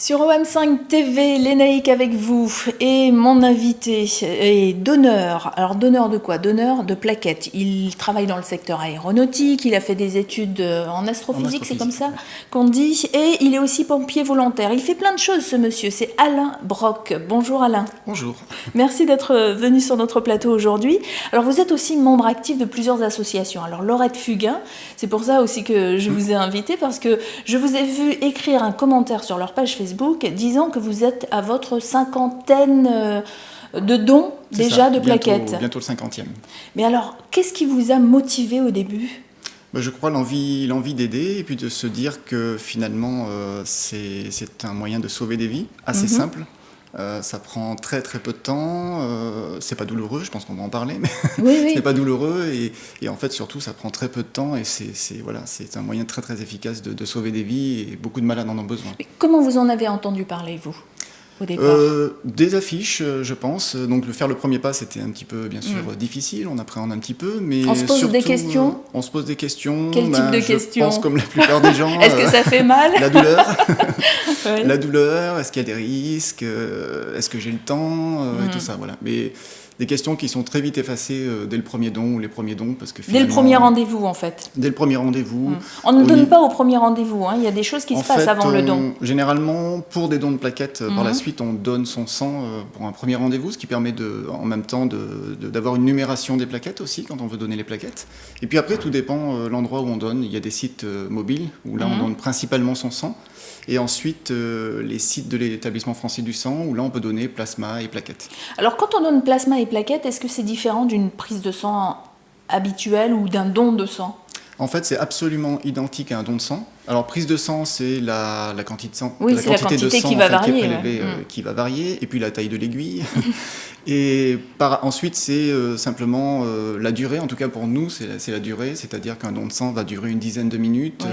Sur OM5 TV, Lénaïque avec vous et mon invité est donneur. Alors donneur de quoi? Donneur de plaquettes. Il travaille dans le secteur aéronautique, il a fait des études en astrophysique, c'est comme ça qu'on dit, et il est aussi pompier volontaire. Il fait plein de choses ce monsieur, c'est Alain Brock. Bonjour Alain. Bonjour. Merci d'être venu sur notre plateau aujourd'hui. Alors vous êtes aussi membre actif de plusieurs associations. Alors Laurette Fugain, c'est pour ça aussi que je vous ai invité, parce que je vous ai vu écrire un commentaire sur leur page Facebook disant que vous êtes à votre 50aine de dons déjà de plaquettes. Bientôt le 50e. Mais alors, qu'est-ce qui vous a motivé au début ? Je crois l'envie d'aider et puis de se dire que finalement c'est un moyen de sauver des vies assez simple. Ça prend très très peu de temps, c'est pas douloureux, je pense qu'on va en parler, mais oui. ce n'est pas douloureux et en fait surtout ça prend très peu de temps et c'est un moyen très très efficace de sauver des vies et beaucoup de malades en ont besoin. Mais comment vous en avez entendu parler, vous, au départ ? Des affiches, je pense. Donc faire le premier pas, c'était un petit peu, bien sûr, difficile. On appréhende un petit peu, mais on se pose des questions. On se pose des questions. Quel type de questions ? Je pense comme la plupart des gens. Est-ce que ça fait mal ? La douleur. Oui. La douleur. Est-ce qu'il y a des risques ? Est-ce que j'ai le temps ? Et tout ça, voilà. Mais des questions qui sont très vite effacées dès le premier don ou les premiers dons, parce que dès le premier rendez-vous, en fait. Dès le premier rendez-vous. On ne donne pas au premier rendez-vous, hein. Il y a des choses qui se passent avant le don. Généralement, pour des dons de plaquettes, par la suite, on donne son sang pour un premier rendez-vous, ce qui permet en même temps d'avoir une numération des plaquettes aussi, quand on veut donner les plaquettes. Et puis après, tout dépend l'endroit où on donne. Il y a des sites mobiles, où là, on donne principalement son sang. Et ensuite, les sites de l'établissement français du sang, où là, on peut donner plasma et plaquettes. Alors, quand on donne plasma et plaquettes, est-ce que c'est différent d'une prise de sang habituelle ou d'un don de sang ? En fait, c'est absolument identique à un don de sang. Alors, prise de sang, c'est la quantité de sang, oui, c'est la quantité de sang qui va varier, qui est prélevée, qui va varier, et puis la taille de l'aiguille. Et ensuite, c'est simplement la durée. En tout cas, pour nous, c'est la durée, c'est-à-dire qu'un don de sang va durer une dizaine de minutes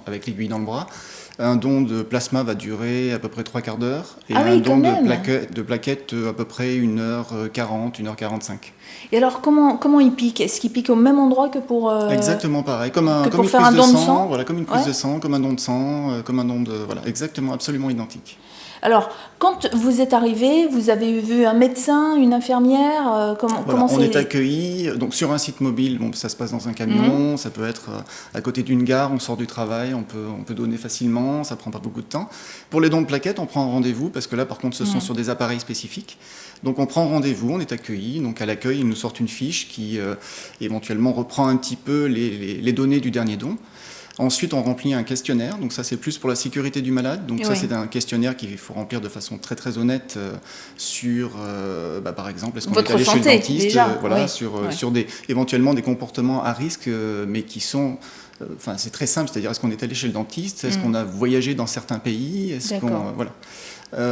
avec l'aiguille dans le bras. Un don de plasma va durer à peu près 3/4 d'heure. Et un don de plaquettes à peu près 1h40, 1h45. Et alors, comment il pique ? Est-ce qu'il pique au même endroit que pour... Exactement pareil, comme une prise de sang, voilà, comme une prise de sang, comme un don de sang, comme un don de... Voilà, exactement, absolument identique. Alors, quand vous êtes arrivé, vous avez vu un médecin, une infirmière, comment on est accueilli donc sur un site mobile. Bon, ça se passe dans un camion, ça peut être à côté d'une gare. On sort du travail, on peut donner facilement, ça prend pas beaucoup de temps. Pour les dons de plaquettes, on prend un rendez-vous parce que là, par contre, ce sont sur des appareils spécifiques. Donc, on prend rendez-vous, on est accueilli. Donc, à l'accueil, ils nous sortent une fiche qui éventuellement reprend un petit peu les données du dernier don. Ensuite, on remplit un questionnaire, donc ça c'est plus pour la sécurité du malade. Donc ça c'est un questionnaire qu'il faut remplir de façon très très honnête sur, par exemple, est-ce qu'on est allé chez le dentiste, sur éventuellement des comportements à risque, mais qui sont, c'est très simple, c'est-à-dire est-ce qu'on est allé chez le dentiste, est-ce qu'on a voyagé dans certains pays, est-ce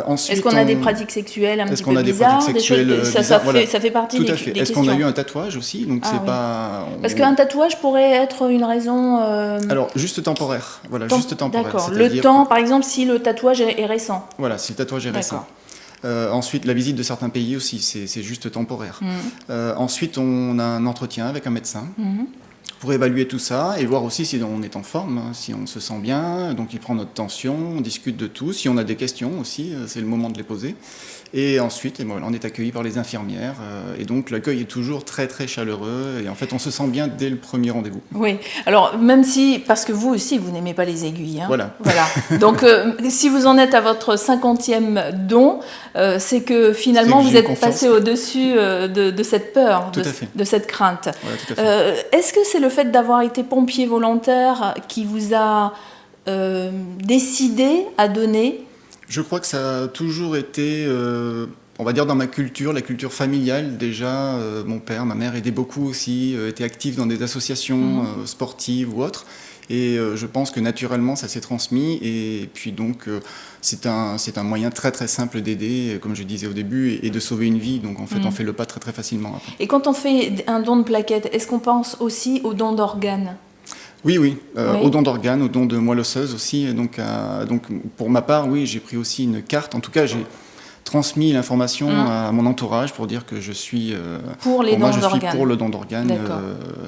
ensuite, est-ce qu'on a des pratiques sexuelles un petit peu bizarres, ça fait partie des questions. Est-ce qu'on a eu un tatouage aussi? Donc Parce qu'un tatouage pourrait être une raison... Alors, juste temporaire. Voilà, juste temporaire. D'accord. Le temps, par exemple, si le tatouage est récent. Voilà, si le tatouage est récent. Ensuite, la visite de certains pays aussi, c'est juste temporaire. Ensuite, on a un entretien avec un médecin. Pour évaluer tout ça et voir aussi si on est en forme, si on se sent bien. Donc il prend notre tension, on discute de tout. Si on a des questions aussi, c'est le moment de les poser. Et ensuite, on est accueilli par les infirmières. Et donc l'accueil est toujours très très chaleureux. Et en fait, on se sent bien dès le premier rendez-vous. Oui, alors même si, parce que vous aussi, vous n'aimez pas les aiguilles. Hein. Voilà. Donc si vous en êtes à votre 50e don, c'est que finalement vous êtes passé au-dessus de cette peur, de cette crainte. Voilà, tout à fait. Est-ce que c'est le fait d'avoir été pompier volontaire qui vous a décidé à donner ? Je crois que ça a toujours été, on va dire dans ma culture, la culture familiale déjà. Mon père, ma mère aidaient beaucoup aussi, étaient actifs dans des associations sportives ou autres. Et je pense que naturellement ça s'est transmis. Et puis donc c'est un moyen très très simple d'aider, comme je disais au début, et de sauver une vie. Donc en fait on fait le pas très très facilement après. Et quand on fait un don de plaquettes, est-ce qu'on pense aussi au don d'organes ? Oui, au don d'organes, au don de moelle osseuse aussi. Et donc pour ma part, oui, j'ai pris aussi une carte. En tout cas, j'ai transmis l'information à mon entourage pour dire que je suis pour les dons je d'organes. suis pour le don d'organes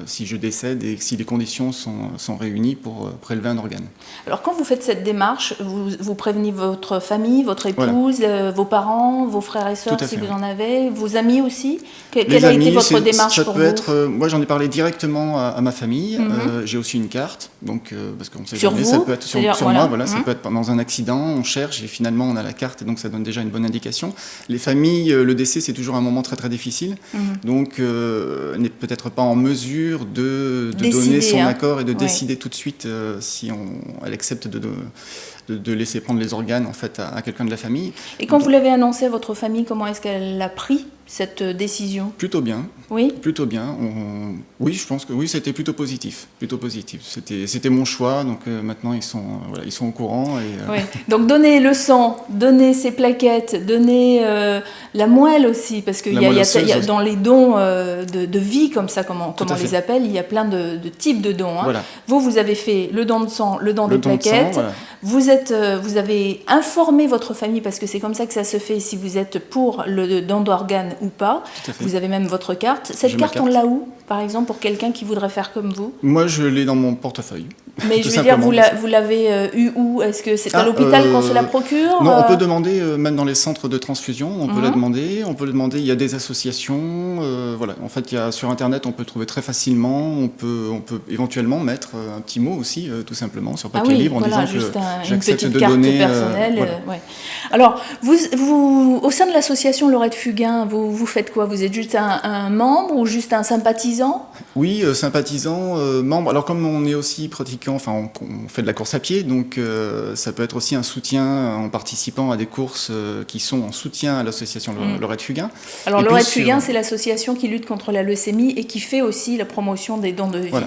si je décède et si les conditions sont réunies pour prélever un organe. Alors quand vous faites cette démarche, vous prévenez votre famille, votre épouse, vos parents, vos frères et sœurs si vous en avez, vos amis aussi. Quelle a été votre démarche pour vous? Moi j'en ai parlé directement à ma famille. J'ai aussi une carte, donc parce qu'on ne sait jamais, ça peut être sur moi, voilà, ça peut être pendant un accident, on cherche et finalement on a la carte et donc ça donne déjà une bonne indication. Les familles, le décès c'est toujours un moment très très difficile, donc n'est peut-être pas en mesure de donner son accord et de décider tout de suite si elle accepte de laisser prendre les organes en fait à quelqu'un de la famille. Et quand vous l'avez annoncé à votre famille, comment est-ce qu'elle l'a pris cette décision? Plutôt bien. Oui. Plutôt bien. Oui, je pense que oui, c'était plutôt positif. Plutôt positif. C'était mon choix, donc maintenant ils sont au courant. Oui. Donc donner le sang, donner ses plaquettes, donner la moelle aussi, parce qu'il y a dans les dons de vie comme ça, comme on les appelle, il y a plein de types de dons. Hein. Voilà. Vous avez fait le don de sang, le don des plaquettes. Sang, voilà. Vous avez informé votre famille, parce que c'est comme ça que ça se fait, si vous êtes pour le don d'organes ou pas. Vous avez même votre carte. Cette carte, on l'a où, par exemple, pour quelqu'un qui voudrait faire comme vous? Moi, je l'ai dans mon portefeuille. Mais je veux dire, vous l'avez eu où? Est-ce que c'est à l'hôpital qu'on se la procure? Non, on peut demander, même dans les centres de transfusion, on peut la demander. On peut le demander, il y a des associations. Voilà. En fait, sur Internet, on peut le trouver très facilement. On peut éventuellement mettre un petit mot aussi, tout simplement, sur papier libre, en disant que j'accepte de donner. Personnelle. Ouais. Alors, vous, au sein de l'association Laurette Fugain, vous faites quoi? Vous êtes juste un membre ou juste un sympathisant? Oui, sympathisant, membre. Alors, comme on est aussi pratiquant, enfin, on fait de la course à pied, donc ça peut être aussi un soutien en participant à des courses qui sont en soutien à l'association Laurette Fugain. Alors, Laurette Fugain, c'est l'association qui lutte contre la leucémie et qui fait aussi la promotion des dons de vie. Voilà.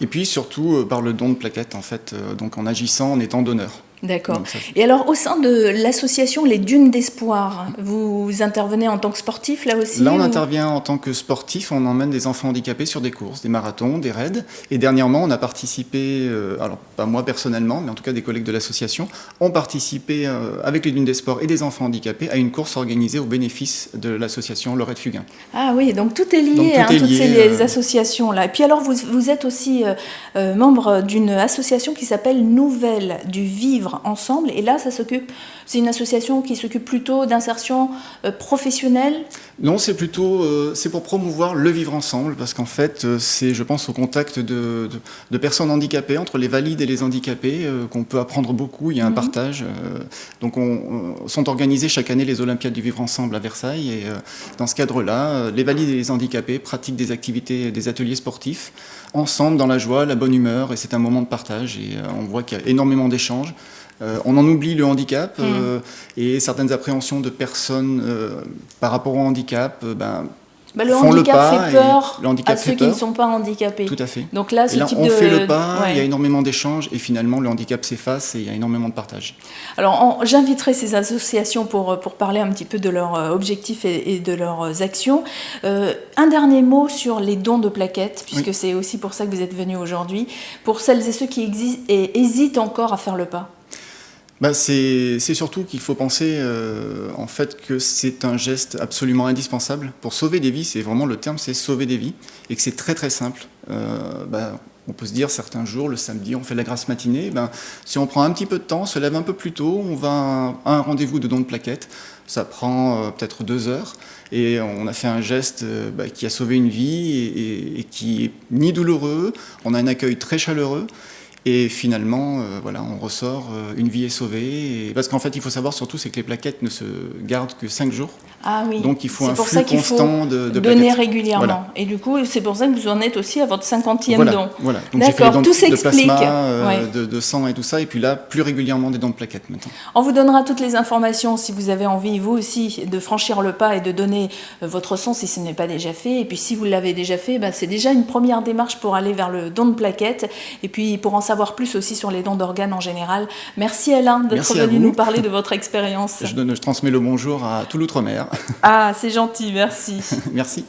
Et puis surtout par le don de plaquettes, en fait, donc en agissant, en étant donneur. D'accord. Et alors, au sein de l'association Les Dunes d'Espoir, vous intervenez en tant que sportif, là aussi? Là, on intervient en tant que sportif. On emmène des enfants handicapés sur des courses, des marathons, des raids. Et dernièrement, on a participé, alors pas moi personnellement, mais en tout cas des collègues de l'association, ont participé avec les Dunes d'Espoir et des enfants handicapés à une course organisée au bénéfice de l'association Laurette Fugain. Ah oui, donc tout est lié, toutes ces associations-là. Et puis alors, vous êtes aussi membre d'une association qui s'appelle Nouvelles du Vivre Ensemble, et là c'est une association qui s'occupe plutôt d'insertion professionnelle? Non, c'est plutôt c'est pour promouvoir le vivre ensemble, parce qu'en fait c'est, je pense, au contact de personnes handicapées, entre les valides et les handicapés, qu'on peut apprendre beaucoup. Il y a un partage, donc sont organisées chaque année les Olympiades du vivre ensemble à Versailles, et dans ce cadre-là, les valides et les handicapés pratiquent des activités, des ateliers sportifs ensemble, dans la joie, la bonne humeur, et c'est un moment de partage, et on voit qu'il y a énormément d'échanges. On en oublie le handicap et certaines appréhensions de personnes par rapport au handicap. Le handicap fait peur à ceux qui ne sont pas handicapés. Tout à fait. Donc là, on fait le pas, il y a énormément d'échanges et finalement le handicap s'efface et il y a énormément de partage. Alors j'inviterai ces associations pour parler un petit peu de leurs objectifs et de leurs actions. Un dernier mot sur les dons de plaquettes, puisque c'est aussi pour ça que vous êtes venus aujourd'hui, pour celles et ceux qui hésitent encore à faire le pas. C'est surtout qu'il faut penser en fait que c'est un geste absolument indispensable pour sauver des vies. C'est vraiment le terme, c'est sauver des vies, et que c'est très très simple. On peut se dire certains jours, le samedi, on fait la grasse matinée. Si on prend un petit peu de temps, se lève un peu plus tôt, on va à un rendez-vous de don de plaquettes. Ça prend peut-être 2 heures et on a fait un geste qui a sauvé une vie et qui est ni douloureux. On a un accueil très chaleureux. Et finalement, on ressort, une vie est sauvée. Parce qu'en fait, il faut savoir surtout, c'est que les plaquettes ne se gardent que 5 jours. Ah oui. Donc il faut un flux constant de plaquettes. Donner régulièrement. Voilà. Et du coup, c'est pour ça que vous en êtes aussi à votre 50e don. Voilà. Donc j'ai fait les dons de plasma, de sang et tout ça. Et puis là, plus régulièrement des dons de plaquettes maintenant. On vous donnera toutes les informations si vous avez envie, vous aussi, de franchir le pas et de donner votre sang si ce n'est pas déjà fait. Et puis si vous l'avez déjà fait, c'est déjà une première démarche pour aller vers le don de plaquettes. Et puis pour en savoir plus aussi sur les dons d'organes en général. Merci Alain d'être venu nous parler de votre expérience. Je transmets le bonjour à tout l'outre-mer. Ah, c'est gentil, merci. Merci.